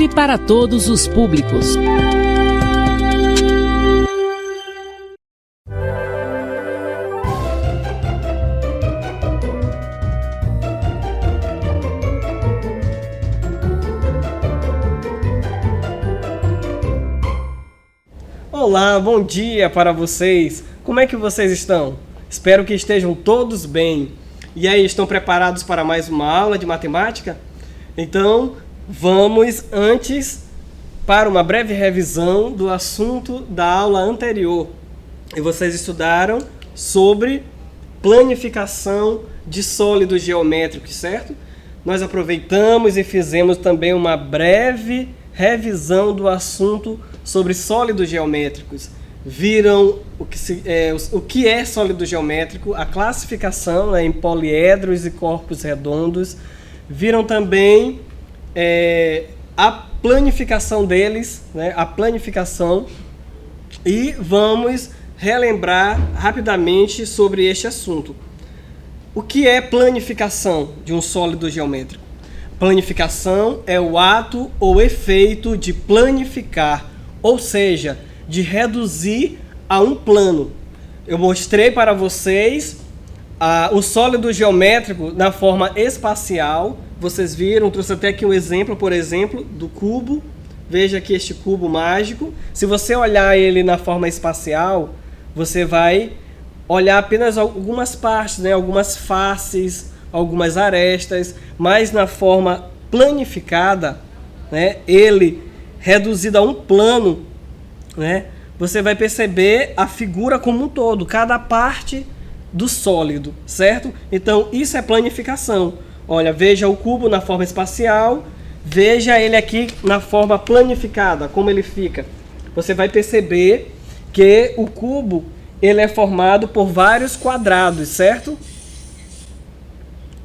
Livre para todos os públicos. Olá, bom dia para vocês. Como é que vocês estão? Espero que estejam todos bem. E aí, estão preparados para mais uma aula de matemática? Então, vamos antes para uma breve revisão do assunto da aula anterior. E vocês estudaram sobre planificação de sólidos geométricos, certo? Nós aproveitamos e fizemos também uma breve revisão do assunto sobre sólidos geométricos. Viram o que é sólido geométrico, a classificação em poliedros e corpos redondos. Viram também a planificação deles, né, a planificação. E vamos relembrar rapidamente sobre este assunto. O que é planificação de um sólido geométrico? Planificação é o ato ou efeito de planificar, ou seja, de reduzir a um plano. Eu mostrei para vocês o sólido geométrico na forma espacial. Vocês viram, trouxe até aqui um exemplo, por exemplo, do cubo. Veja aqui este cubo mágico. Se você olhar ele na forma espacial, você vai olhar apenas algumas partes, né? Algumas faces, algumas arestas, mas na forma planificada, né? Ele reduzido a um plano, né? Você vai perceber a figura como um todo, cada parte do sólido, certo? Então, isso é planificação. Olha, veja o cubo na forma espacial, veja ele aqui na forma planificada, como ele fica. Você vai perceber que o cubo ele é formado por vários quadrados, certo?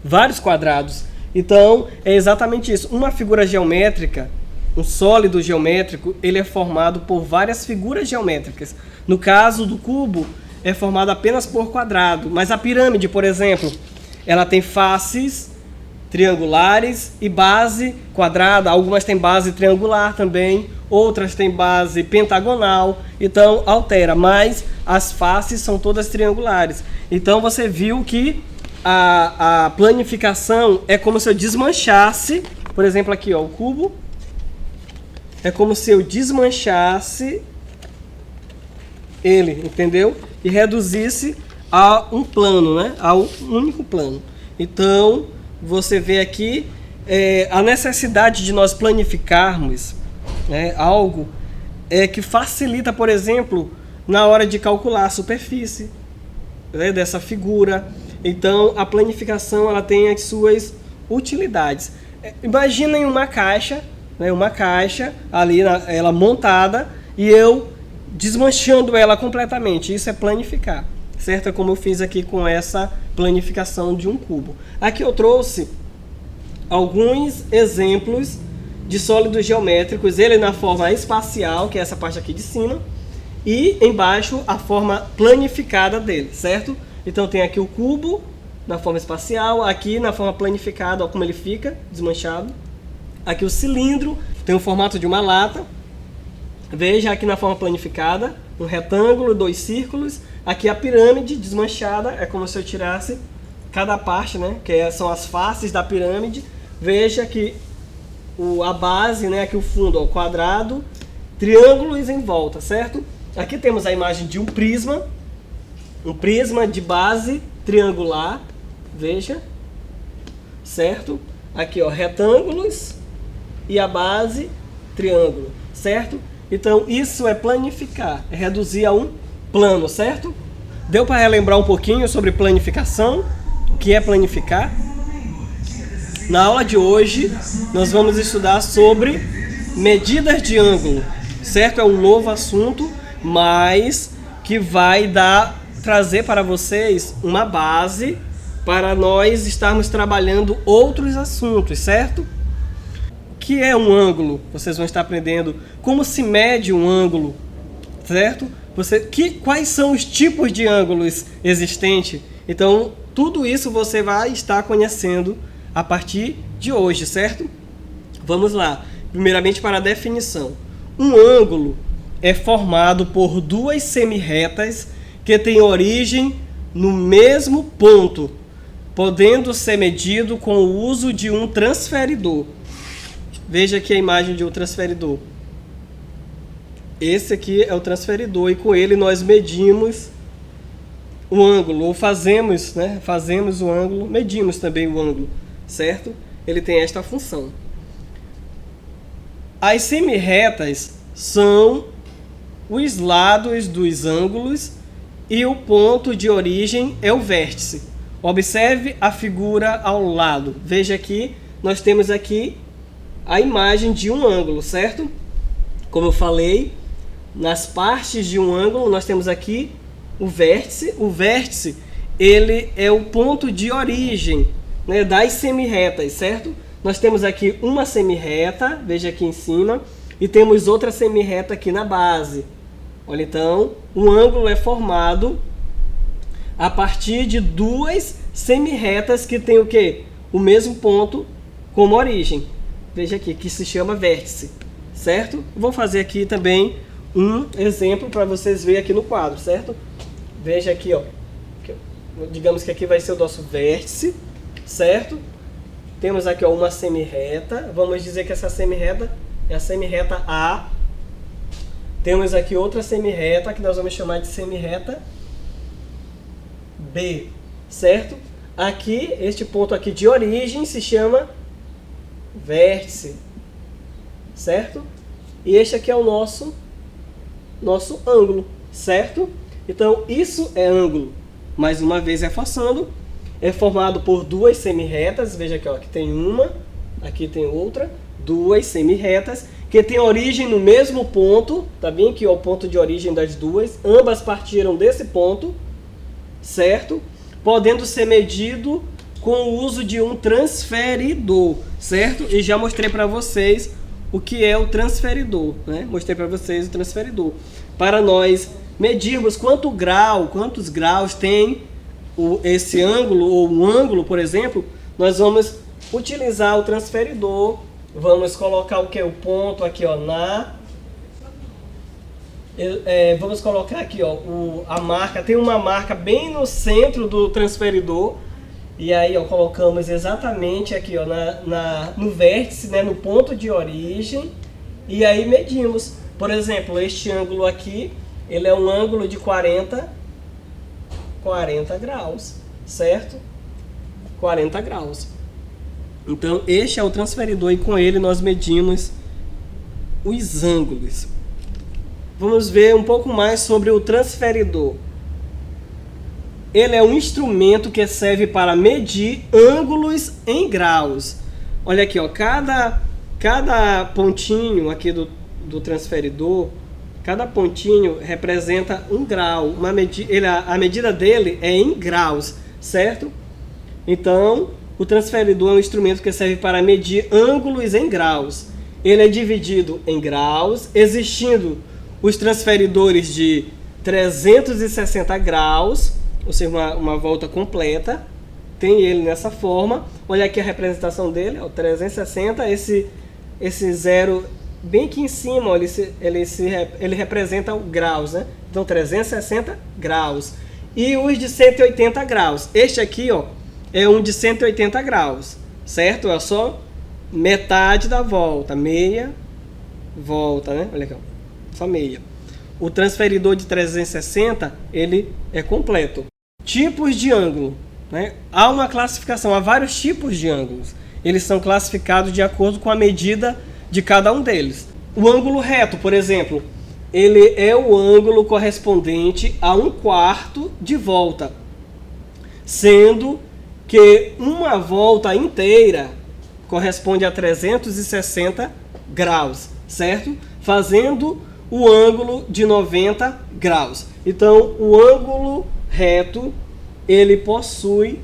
Vários quadrados. Então, é exatamente isso. Uma figura geométrica, um sólido geométrico, ele é formado por várias figuras geométricas. No caso do cubo, é formado apenas por quadrado. Mas a pirâmide, por exemplo, ela tem faces triangulares e base quadrada. Algumas têm base triangular também, outras têm base pentagonal. Então, altera, mas as faces são todas triangulares. Então, você viu que a planificação é como se eu desmanchasse, por exemplo, aqui, ó, o cubo. É como se eu desmanchasse ele, entendeu? E reduzisse a um plano, né? A um único plano. Então, você vê aqui a necessidade de nós planificarmos, né, algo que facilita, por exemplo, na hora de calcular a superfície, né, dessa figura. Então, a planificação ela tem as suas utilidades. Imaginem uma caixa, né, uma caixa ali, ela montada, e eu desmanchando ela completamente. Isso é planificar, certo? É como eu fiz aqui com essa planificação de um cubo. Aqui eu trouxe alguns exemplos de sólidos geométricos, ele na forma espacial, que é essa parte aqui de cima, e embaixo a forma planificada dele, certo? Então tem aqui o cubo na forma espacial, aqui na forma planificada, ó, como ele fica, desmanchado. Aqui o cilindro, tem o formato de uma lata. Veja aqui na forma planificada, um retângulo, 2 círculos. Aqui a pirâmide desmanchada, é como se eu tirasse cada parte, né? Que são as faces da pirâmide. Veja que a base, né? Aqui o fundo, ó, quadrado, triângulos em volta, certo? Aqui temos a imagem de um prisma de base triangular, veja, certo? Aqui, ó, retângulos e a base triângulo, certo? Então, isso é planificar, é reduzir a um plano, certo? Deu para relembrar um pouquinho sobre planificação? O que é planificar? Na aula de hoje, nós vamos estudar sobre medidas de ângulo, certo? É um novo assunto, mas que vai trazer para vocês uma base para nós estarmos trabalhando outros assuntos, certo? O que é um ângulo? Vocês vão estar aprendendo como se mede um ângulo, certo? Quais são os tipos de ângulos existentes? Então, tudo isso você vai estar conhecendo a partir de hoje, certo? Vamos lá. primeiramente para a definição. Um ângulo é formado por duas semirretas que têm origem no mesmo ponto, podendo ser medido com o uso de um transferidor. Veja aqui a imagem de um transferidor. Esse aqui é o transferidor e com ele nós medimos o ângulo, ou fazemos o ângulo, medimos também o ângulo, certo? Ele tem esta função. As semirretas são os lados dos ângulos e o ponto de origem é o vértice. Observe a figura ao lado. Veja aqui, nós temos aqui a imagem de um ângulo, certo? Como eu falei, nas partes de um ângulo nós temos aqui o vértice. O vértice, ele é o ponto de origem, né, das semirretas, certo? Nós temos aqui uma semirreta, veja aqui em cima, e temos outra semirreta aqui na base. Olha, então, um ângulo é formado a partir de duas semirretas que têm o quê? O mesmo ponto como origem. Veja aqui, que se chama vértice, certo? Vou fazer aqui também um exemplo para vocês verem aqui no quadro, certo? Veja aqui, ó. Digamos que aqui vai ser o nosso vértice, certo? Temos aqui, ó, uma semirreta. Vamos dizer que essa semirreta é a semirreta A. Temos aqui outra semirreta que nós vamos chamar de semirreta B, certo? Aqui, este ponto aqui de origem se chama vértice, certo? E este aqui é o nosso ângulo, certo? Então, isso é ângulo. Mais uma vez reforçando, é formado por duas semirretas. Veja aqui, ó, aqui tem uma, aqui tem outra, duas semirretas que têm origem no mesmo ponto, tá bem? Aqui, ó, o ponto de origem das duas, ambas partiram desse ponto, certo? Podendo ser medido com o uso de um transferidor, certo? E já mostrei para vocês o que é o transferidor, né? Mostrei para vocês o transferidor. Para nós medirmos quantos graus tem esse ângulo, ou um ângulo, por exemplo, nós vamos utilizar o transferidor. Vamos colocar o que? O ponto aqui, ó, vamos colocar aqui, ó, a marca. Tem uma marca bem no centro do transferidor. E aí, ó, colocamos exatamente aqui, ó, no vértice, né, no ponto de origem. E aí medimos. Por exemplo, este ângulo aqui, ele é um ângulo de 40 graus, certo? 40 graus. Então, este é o transferidor e com ele nós medimos os ângulos. Vamos ver um pouco mais sobre o transferidor. Ele é um instrumento que serve para medir ângulos em graus. Olha aqui, ó, cada pontinho aqui do transferidor, cada pontinho representa um grau. A medida dele é em graus, certo? Então, o transferidor é um instrumento que serve para medir ângulos em graus. Ele é dividido em graus, existindo os transferidores de 360 graus, ou seja, uma volta completa. Tem ele nessa forma. Olha aqui a representação dele, ó, 360. Esse zero bem aqui em cima, ó, ele representa o graus, né? Então 360 graus. E os de 180 graus. Este aqui, ó, é um de 180 graus, certo? É só metade da volta, meia volta, né? Olha aqui, ó, só meia. O transferidor de 360, ele é completo. Tipos de ângulo, né? Há uma classificação, há vários tipos de ângulos. Eles são classificados de acordo com a medida de cada um deles. O ângulo reto, por exemplo, ele é o ângulo correspondente a 1/4 de volta, sendo que uma volta inteira corresponde a 360 graus, certo? Fazendo o ângulo de 90 graus. Então, o ângulo reto, ele possui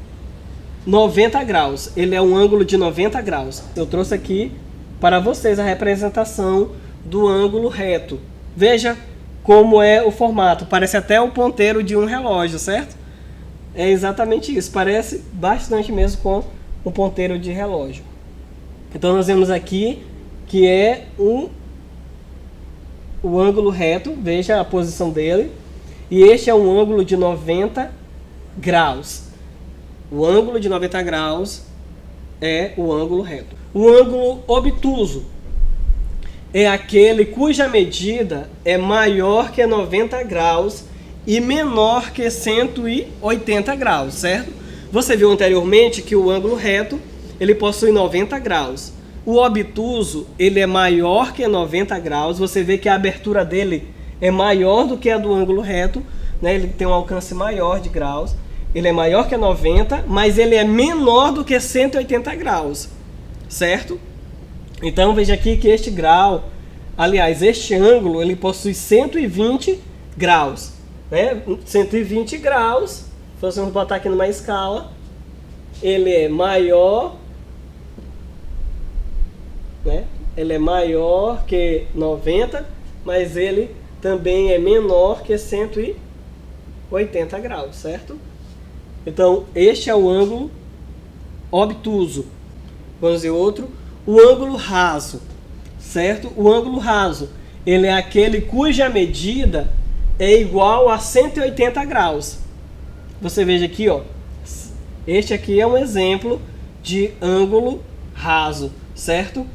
90 graus. Ele é um ângulo de 90 graus. Eu trouxe aqui para vocês a representação do ângulo reto. Veja como é o formato. Parece até o ponteiro de um relógio, certo? É exatamente isso. Parece bastante mesmo com o ponteiro de relógio. Então, nós vemos aqui que é o ângulo reto, veja a posição dele, e este é um ângulo de 90 graus. O ângulo de 90 graus é o ângulo reto. O ângulo obtuso é aquele cuja medida é maior que 90 graus e menor que 180 graus, certo? Você viu anteriormente que o ângulo reto ele possui 90 graus. O obtuso ele é maior que 90 graus. Você vê que a abertura dele é maior do que a do ângulo reto, né? Ele tem um alcance maior de graus. Ele é maior que 90, mas ele é menor do que 180 graus, certo? Então veja aqui que este grau, aliás, este ângulo, ele possui 120 graus, né? 120 graus, se vocês botar aqui numa escala, ele é maior, né? Ele é maior que 90, mas ele também é menor que 180 graus, certo? Então, este é o ângulo obtuso. Vamos ver outro. O ângulo raso, certo? O ângulo raso, ele é aquele cuja medida é igual a 180 graus. Você veja aqui, ó. Este aqui é um exemplo de ângulo raso, certo?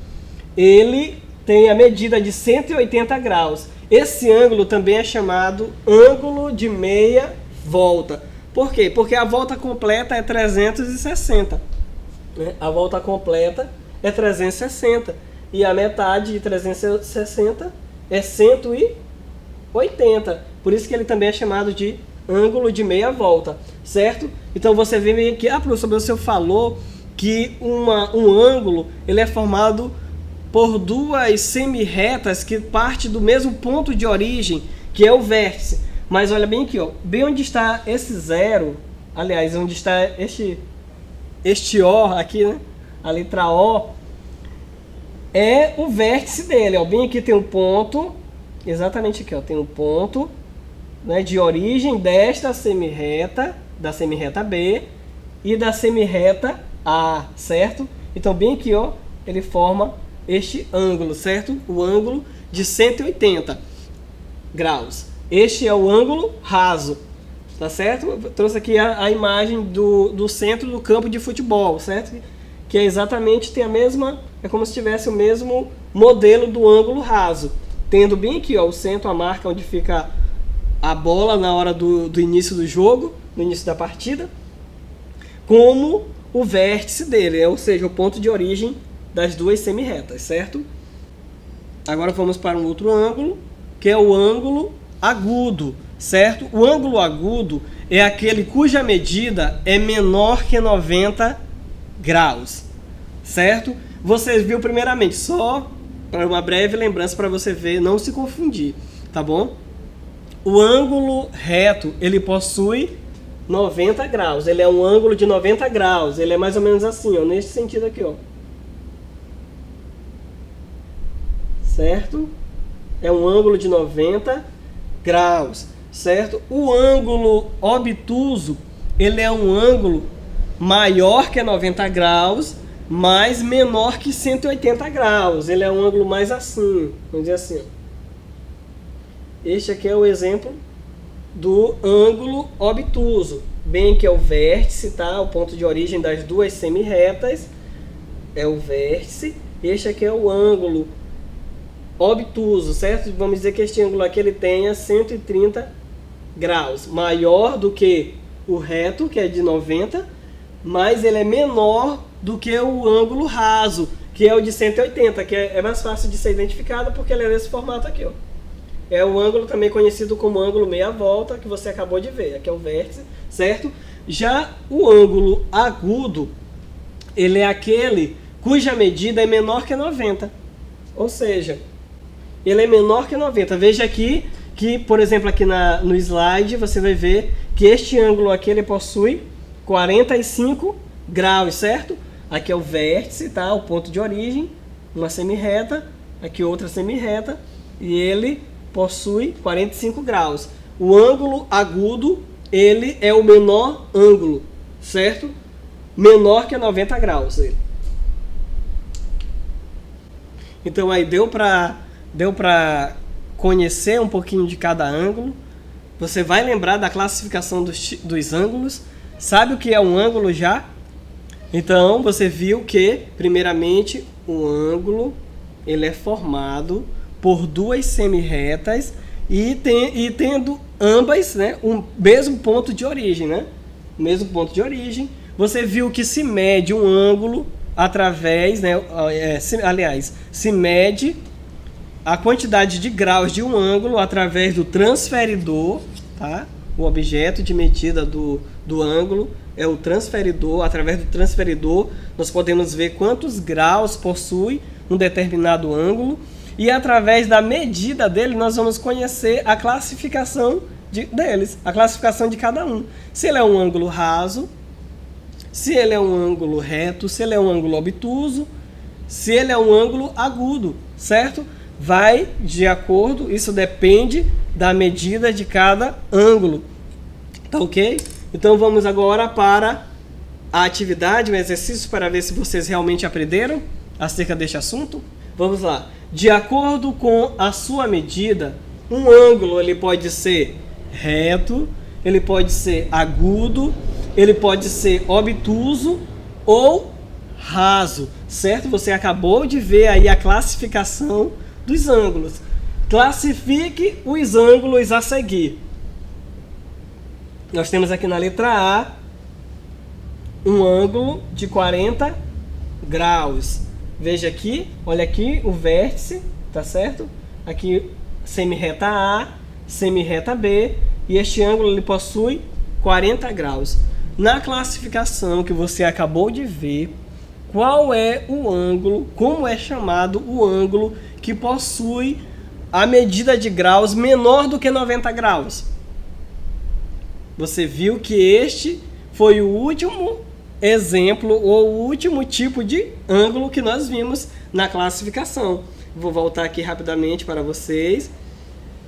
Ele tem a medida de 180 graus. Esse ângulo também é chamado ângulo de meia volta. Por quê? Porque a volta completa é 360. Né? A volta completa é 360. E a metade de 360 é 180. Por isso que ele também é chamado de ângulo de meia volta. Certo? Então você vê aqui, professor, você falou que um ângulo ele é formado por duas semi-retas que partem do mesmo ponto de origem, que é o vértice. Mas olha bem aqui, ó, bem onde está esse zero, aliás, onde está este O aqui, né? A letra O, é o vértice dele, ó. Bem aqui tem um ponto, exatamente aqui, ó, tem um ponto, né, de origem desta semi-reta, da semi-reta B e da semi-reta A, certo? Então bem aqui, ó, ele forma este ângulo, certo? O ângulo de 180 graus. Este é o ângulo raso, tá certo? Eu trouxe aqui a imagem do centro do campo de futebol, certo? Que é exatamente, tem a mesma, é como se tivesse o mesmo modelo do ângulo raso. Tendo bem aqui, ó, o centro, a marca onde fica a bola na hora do início do jogo, no início da partida, como o vértice dele, ou seja, o ponto de origem das duas semi-retas, certo? Agora vamos para um outro ângulo, que é o ângulo agudo, certo? O ângulo agudo é aquele cuja medida é menor que 90 graus, certo? Você viu primeiramente, só para uma breve lembrança para você ver, não se confundir, tá bom? O ângulo reto, ele possui 90 graus, ele é um ângulo de 90 graus, ele é mais ou menos assim, ó, nesse sentido aqui, ó. Certo? É um ângulo de 90 graus, certo? O ângulo obtuso, ele é um ângulo maior que 90 graus, mas menor que 180 graus. Ele é um ângulo mais assim, vamos dizer assim. Este aqui é o exemplo do ângulo obtuso. Bem que é o vértice, tá? O ponto de origem das duas semi-retas é o vértice. Este aqui é o ângulo obtuso, certo? Vamos dizer que este ângulo aqui ele tenha 130 graus, maior do que o reto, que é de 90, mas ele é menor do que o ângulo raso, que é o de 180, que é mais fácil de ser identificado porque ele é nesse formato aqui, ó. É o ângulo também conhecido como ângulo meia volta, que você acabou de ver, aqui é o vértice, certo? Já o ângulo agudo, ele é aquele cuja medida é menor que 90, ou seja, ele é menor que 90. Veja aqui que, por exemplo, aqui no slide, você vai ver que este ângulo aqui ele possui 45 graus, certo? Aqui é o vértice, tá? O ponto de origem, uma semi-reta, aqui outra semi-reta, e ele possui 45 graus. O ângulo agudo, ele é o menor ângulo, certo? Menor que 90 graus. Ele. Então aí deu para conhecer um pouquinho de cada ângulo. Você vai lembrar da classificação dos ângulos. Sabe o que é um ângulo já? Então você viu que, primeiramente, o ângulo ele é formado por duas semirretas e tendo ambas, né, o mesmo ponto de origem, né? O mesmo ponto de origem. Você viu que se mede um ângulo através, né, se mede a quantidade de graus de um ângulo através do transferidor, tá? O objeto de medida do ângulo é o transferidor. Através do transferidor nós podemos ver quantos graus possui um determinado ângulo, e através da medida dele nós vamos conhecer a classificação deles, a classificação de cada um. Se ele é um ângulo raso, se ele é um ângulo reto, se ele é um ângulo obtuso, se ele é um ângulo agudo, certo? Vai de acordo, isso depende da medida de cada ângulo, tá ok? Então vamos agora para a atividade, um exercício para ver se vocês realmente aprenderam acerca deste assunto. Vamos lá. De acordo com a sua medida, um ângulo ele pode ser reto, ele pode ser agudo, ele pode ser obtuso ou raso, certo? Você acabou de ver aí a classificação dos ângulos. Classifique os ângulos a seguir. Nós temos aqui na letra A um ângulo de 40 graus. Veja aqui, olha aqui o vértice, tá certo? Aqui semirreta A, semirreta B, e este ângulo ele possui 40 graus. Na classificação que você acabou de ver, qual é o ângulo, como é chamado o ângulo que possui a medida de graus menor do que 90 graus? Você viu que este foi o último exemplo ou o último tipo de ângulo que nós vimos na classificação. Vou voltar aqui rapidamente para vocês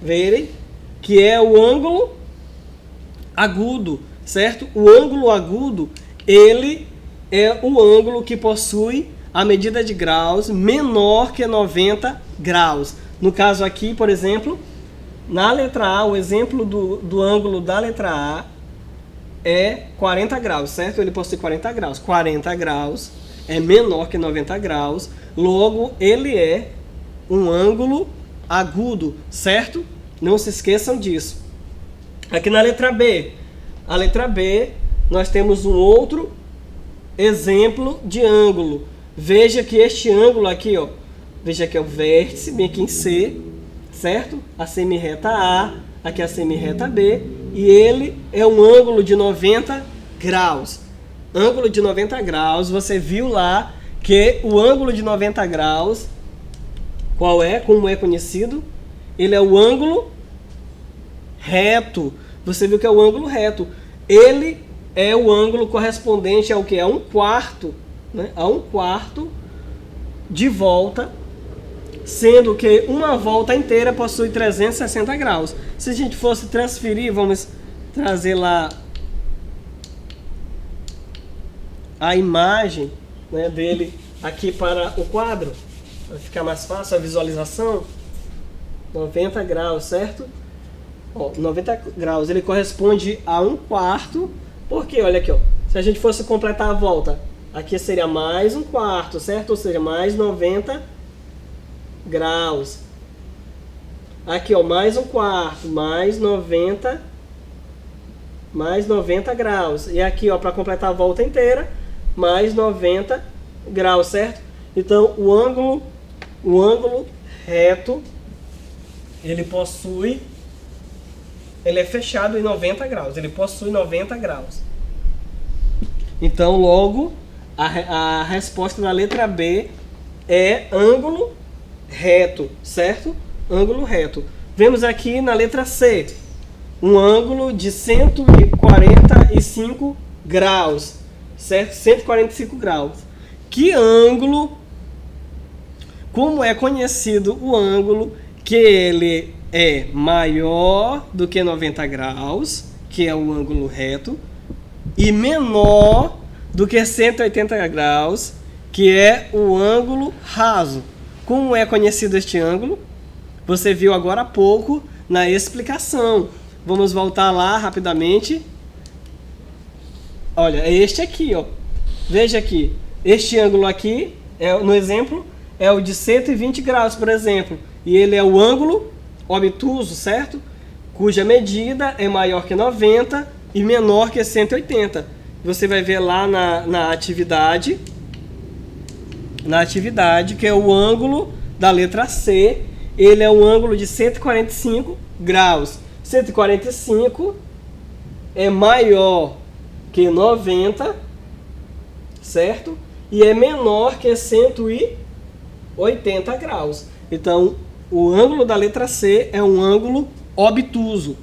verem que é o ângulo agudo, certo? O ângulo agudo, ele é o ângulo que possui a medida de graus menor que 90 graus. No caso aqui, por exemplo, na letra A, o exemplo do ângulo da letra A é 40 graus, certo? Ele possui 40 graus. 40 graus é menor que 90 graus, logo ele é um ângulo agudo, certo? Não se esqueçam disso. Aqui na letra B, a letra B, nós temos um outro exemplo de ângulo. Veja que este ângulo aqui, ó, veja que é o vértice, bem aqui em C, certo? A semirreta A, aqui a semirreta B, e ele é um ângulo de 90 graus. Ângulo de 90 graus, você viu lá que o ângulo de 90 graus, qual é, como é conhecido? Ele é o ângulo reto. Você viu que é o ângulo reto. Ele é o ângulo correspondente ao que? A um quarto, né? A um quarto de volta, sendo que uma volta inteira possui 360 graus. Se a gente fosse transferir, vamos trazer lá a imagem, né, dele aqui para o quadro, para ficar mais fácil a visualização. 90 graus, certo? Ó, 90 graus, ele corresponde a um quarto, porque olha aqui, ó, se a gente fosse completar a volta, aqui seria mais um quarto, certo? Ou seja, mais 90 graus. Aqui, ó, mais um quarto, mais 90 graus. E aqui, ó, para completar a volta inteira, mais 90 graus, certo? Então, o ângulo reto, ele é fechado em 90 graus. Ele possui 90 graus. Então, logo, a resposta da letra B é ângulo reto, certo? Ângulo reto. Vemos aqui na letra C um ângulo de 145 graus, certo? 145 graus. Que ângulo, como é conhecido o ângulo que ele é maior do que 90 graus, que é o ângulo reto, e menor do que 180 graus, que é o ângulo raso. Como é conhecido este ângulo? Você viu agora há pouco na explicação. Vamos voltar lá rapidamente. Olha, é este aqui, ó. Veja aqui. Este ângulo aqui, no exemplo, é o de 120 graus, por exemplo. E ele é o ângulo obtuso, certo? Cuja medida é maior que 90 e menor que 180. Você vai ver lá na atividade, que é o ângulo da letra C. Ele é um ângulo de 145 graus. 145 é maior que 90, certo? E é menor que 180 graus. Então, o ângulo da letra C é um ângulo obtuso.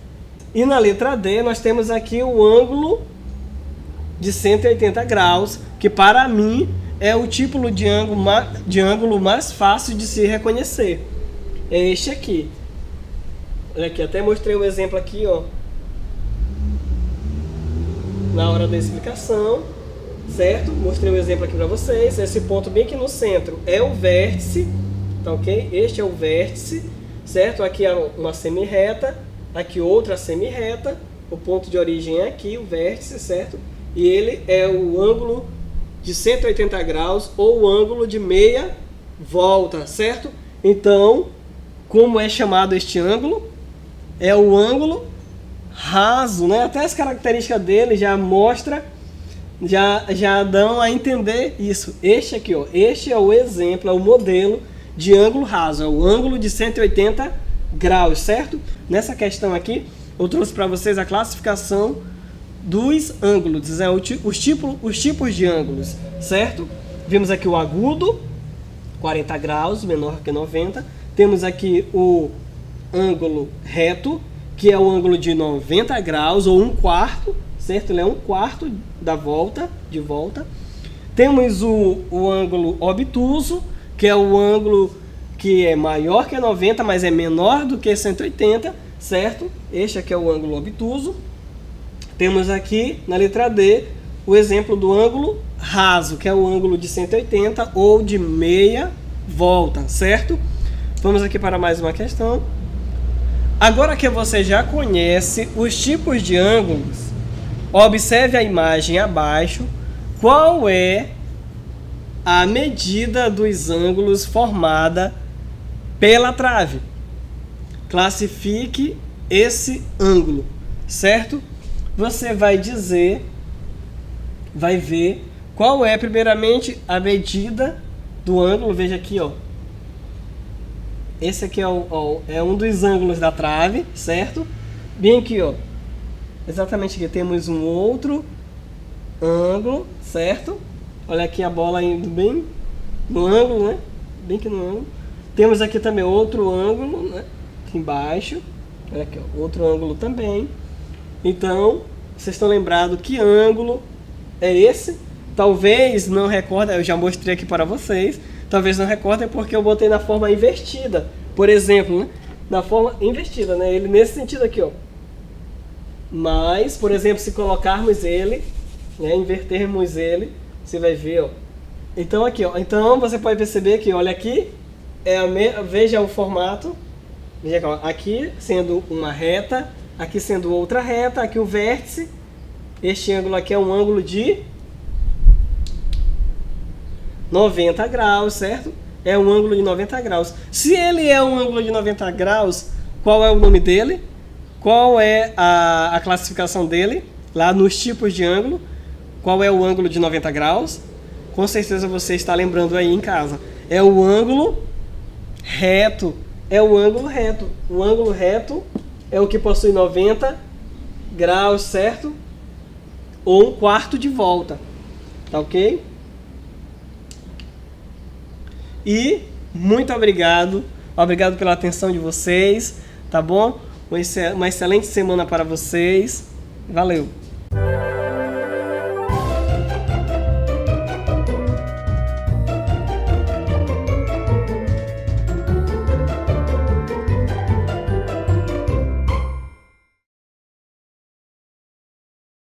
E na letra D, nós temos aqui o ângulo de 180 graus, que para mim é o tipo de ângulo mais fácil de se reconhecer. É este aqui. Olha aqui, até mostrei o exemplo aqui, ó, na hora da explicação, certo? Mostrei o exemplo aqui para vocês. Esse ponto bem aqui no centro é o vértice, tá ok? Este é o vértice, certo? Aqui é uma semi-reta, aqui outra semi-reta. O ponto de origem é aqui, o vértice, certo? E ele é o ângulo de 180 graus ou o ângulo de meia volta, certo? Então, como é chamado este ângulo? É o ângulo raso, né? Até as características dele já mostra, já dão a entender isso. Este aqui, ó, este é o exemplo, é o modelo de ângulo raso, é o ângulo de 180 graus, certo? Nessa questão aqui, eu trouxe para vocês a classificação dos ângulos, né? Os tipos de ângulos, certo? Vimos aqui o agudo, 40 graus, menor que 90. Temos aqui o ângulo reto, que é o ângulo de 90 graus, ou 1/4, certo? Ele é 1/4 da volta, de volta. Temos o ângulo obtuso, que é o ângulo que é maior que 90, mas é menor do que 180, certo? Este aqui é o ângulo obtuso. Temos aqui, na letra D, o exemplo do ângulo raso, que é o ângulo de 180 ou de meia volta, certo? Vamos aqui para mais uma questão. Agora que você já conhece os tipos de ângulos, observe a imagem abaixo. Qual é a medida dos ângulos formada pela trave? Classifique esse ângulo, certo? Você vai ver qual é primeiramente a medida do ângulo. Veja aqui, ó. Esse aqui é um dos ângulos da trave, certo? Bem aqui, ó. Exatamente aqui temos um outro ângulo, certo? Olha aqui a bola indo bem no ângulo, né? Bem aqui no ângulo. Temos aqui também outro ângulo, né? Aqui embaixo. Olha aqui, ó. Outro ângulo também. Então, vocês estão lembrados que ângulo é esse? Talvez não recordem, eu já mostrei aqui para vocês. Talvez não recordem porque eu botei na forma invertida. Por exemplo, né? Na forma invertida, né? Ele nesse sentido aqui, ó. Mas, por exemplo, se colocarmos ele, né? Invertermos ele, você vai ver, ó. Então aqui, ó. Então você pode perceber que, olha aqui, veja o formato. Veja, ó, aqui sendo uma reta, aqui sendo outra reta, aqui o vértice. Este ângulo aqui é um ângulo de 90 graus, certo? É um ângulo de 90 graus. Se ele é um ângulo de 90 graus, qual é o nome dele? Qual é a classificação dele? Lá nos tipos de ângulo. Qual é o ângulo de 90 graus? Com certeza você está lembrando aí em casa. É o ângulo reto. É o ângulo reto. O ângulo reto é o que possui 90 graus, certo? Ou 1/4 de volta. Tá ok? E muito obrigado. Obrigado pela atenção de vocês. Tá bom? Uma excelente semana para vocês. Valeu!